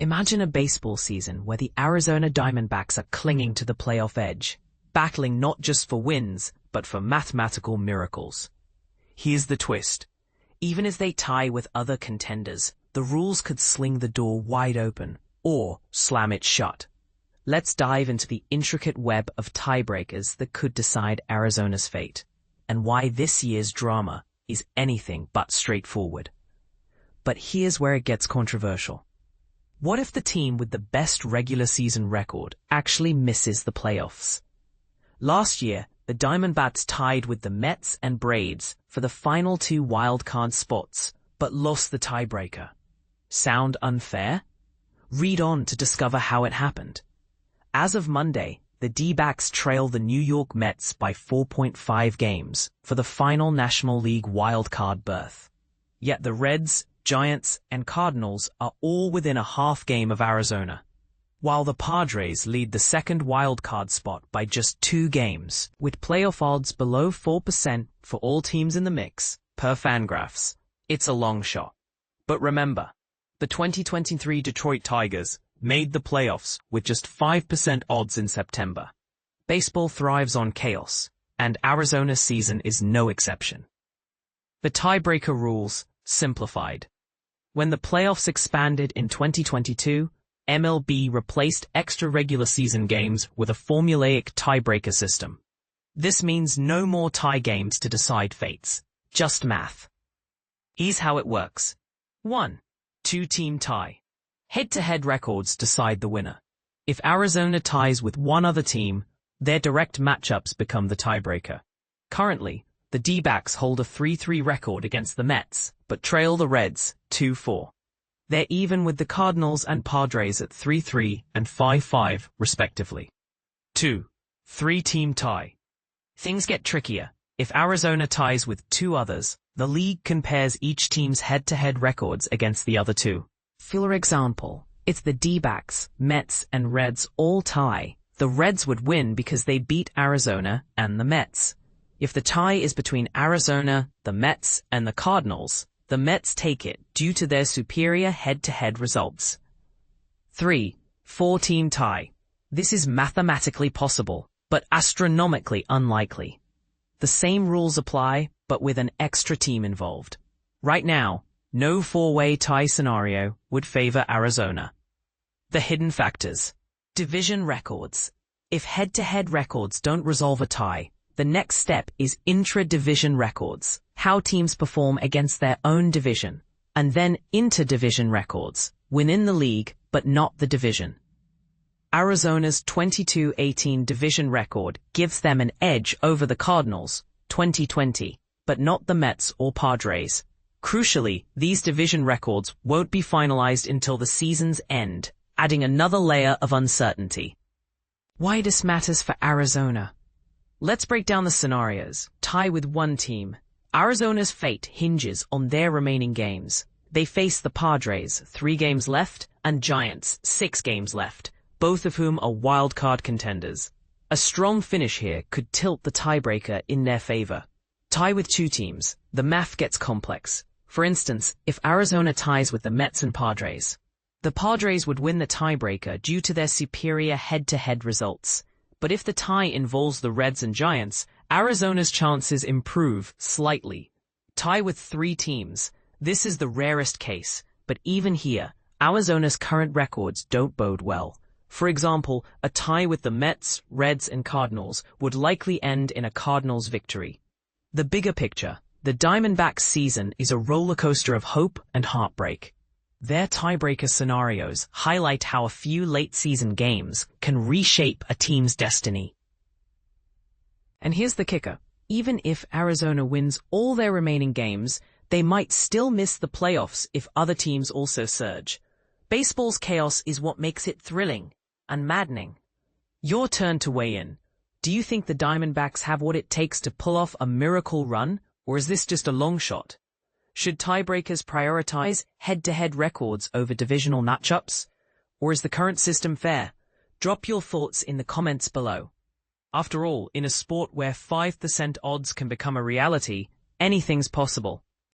Imagine a baseball season where the Arizona Diamondbacks are clinging to the playoff edge, battling not just for wins, but for mathematical miracles. Here's the twist. Even as they tie with other contenders, the rules could sling the door wide open, or slam it shut. Let's dive into the intricate web of tiebreakers that could decide Arizona's fate, and why this year's drama is anything but straightforward. But here's where it gets controversial. What if the team with the best regular season record actually misses the playoffs? Last year, the Diamondbacks tied with the Mets and Braves for the final two wildcard spots, but lost the tiebreaker. Sound unfair? Read on to discover how it happened. As of Monday, the D-backs trail the New York Mets by 4.5 games for the final National League wildcard berth. Yet the Reds, Giants, and Cardinals are all within a half game of Arizona, while the Padres lead the second wildcard spot by just 2 games, with playoff odds below 4% for all teams in the mix, per Fangraphs. It's a long shot. But remember, the 2023 Detroit Tigers made the playoffs with just 5% odds in September. Baseball thrives on chaos, and Arizona's season is no exception. The tiebreaker rules simplified. When the playoffs expanded in 2022, MLB replaced extra regular season games with a formulaic tiebreaker system. This means no more tie games to decide fates, just math. Here's how it works. 1. 2-team tie. Head-to-head records decide the winner. If Arizona ties with one other team, their direct matchups become the tiebreaker. Currently, the D-backs hold a 3-3 record against the Mets, but trail the Reds 2-4. They're even with the Cardinals and Padres at 3-3 and 5-5, respectively. 2. 3-team tie. Things get trickier. If Arizona ties with 2 others, the league compares each team's head-to-head records against the other 2. For example, if the D-backs, Mets, and Reds all tie, the Reds would win because they beat Arizona and the Mets. If the tie is between Arizona, the Mets, and the Cardinals, the Mets take it due to their superior head-to-head results. 3. 4-team tie. This is mathematically possible, but astronomically unlikely. The same rules apply, but with an extra team involved. Right now, no 4-way tie scenario would favor Arizona. The hidden factors. Division records. If head-to-head records don't resolve a tie, the next step is intra-division records, how teams perform against their own division, and then inter-division records, within the league but not the division. Arizona's 22-18 division record gives them an edge over the Cardinals, 20-20, but not the Mets or Padres. Crucially, these division records won't be finalized until the season's end, adding another layer of uncertainty. Why this matters for Arizona? Let's break down the scenarios. Tie with one team. Arizona's fate hinges on their remaining games. They face the Padres, 3 games left, and Giants, 6 games left, both of whom are wildcard contenders. A strong finish here could tilt the tiebreaker in their favor. Tie with 2 teams. The math gets complex. For instance, if Arizona ties with the Mets and Padres, the Padres would win the tiebreaker due to their superior head-to-head results. But if the tie involves the Reds and Giants, Arizona's chances improve slightly. Tie with 3 teams. This is the rarest case, but even here, Arizona's current records don't bode well. For example, a tie with the Mets, Reds, and Cardinals would likely end in a Cardinals victory. The bigger picture, the Diamondbacks season is a roller coaster of hope and heartbreak. Their tiebreaker scenarios highlight how a few late-season games can reshape a team's destiny. And here's the kicker. Even if Arizona wins all their remaining games, they might still miss the playoffs if other teams also surge. Baseball's chaos is what makes it thrilling and maddening. Your turn to weigh in. Do you think the Diamondbacks have what it takes to pull off a miracle run, or is this just a long shot? Should tiebreakers prioritize head-to-head records over divisional matchups? Or is the current system fair? Drop your thoughts in the comments below. After all, in a sport where 5% odds can become a reality, anything's possible.